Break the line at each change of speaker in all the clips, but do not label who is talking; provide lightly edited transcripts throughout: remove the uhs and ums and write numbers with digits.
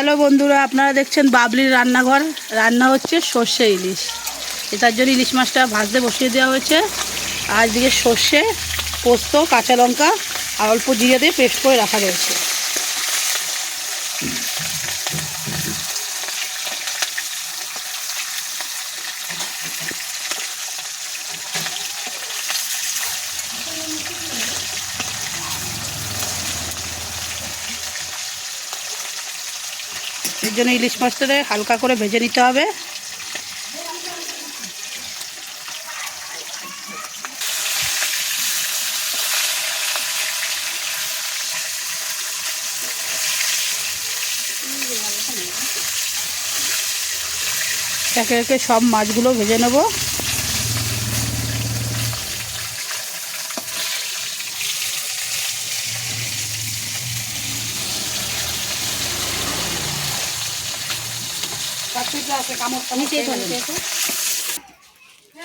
Hello বন্ধুরা, আপনারা দেখছেন বাবলির রান্নাঘর। রান্না হচ্ছে সর্ষে ইলিশ। এটার জন্য ইলিশ মাছটা ভাজতে বসিয়ে দেওয়া হয়েছে। আর দিকে সর্ষে, পোস্ত, কাঁচা লঙ্কা আর অল্প জিরে দিয়ে পেস্ট করে রাখা রয়েছে। এর জন্য ইলিশ মাছটাকে হালকা করে ভেজে নিতে হবে। একে একে সব মাছগুলো ভেজে নেব।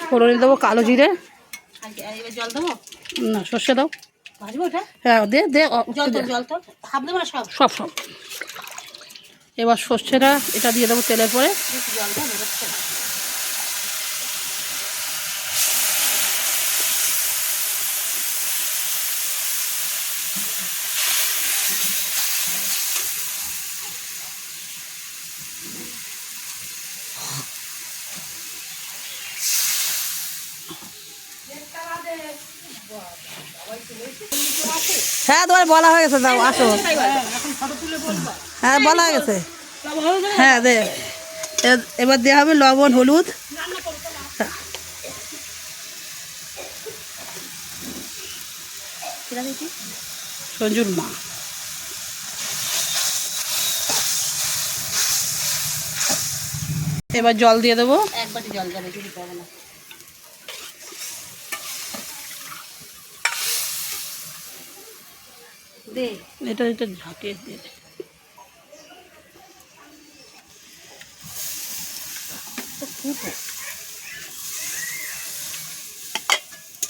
ফোড়নে দেবো কালো জিরে।
জল দেবো
না, সর্ষে দাও।
ভাজবো ওটা?
হ্যাঁ, দে দে
জল তো হাফ দেবো না সব?
সব সব। এবার সর্ষেটা এটা দিয়ে দেবো তেলের পরে।
জলটা বেরোচ্ছে না।
হ্যাঁ, তোমার বলা হয়ে গেছে, দাও আসো। হ্যাঁ, বলা হয়ে গেছে। হ্যাঁ দে। এবার দেওয়া হবে লবণ, হলুদ। সঞ্জুর মা। এবার জল দিয়ে দেবো।
এক বাটি জল যাবে, যদি পাবে না। দে
এটা এটা ঝাঁকিয়ে দিয়ে দে।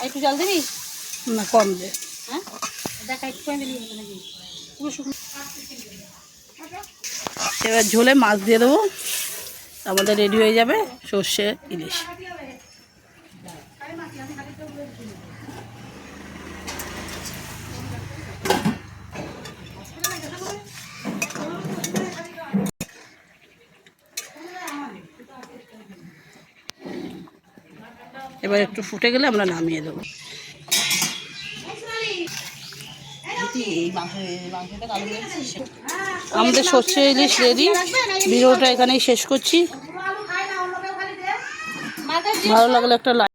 একটু জল দিবি?
না, কম দে।
হ্যাঁ, দেখা একটু আমি দিই নাকি পুরো শুকনো।
এবার ঝোলে মাছ দিয়ে দেবো। আমাদের রেডি হয়ে যাবে সর্ষে ইলিশ। এবার একটু ফুটে গেলে আমরা নামিয়ে দেবো। আমাদের সর্ষে ইলিশ রেডি। ভিডিওটা এখানেই শেষ করছি। ভালো লাগলে একটা লাইক।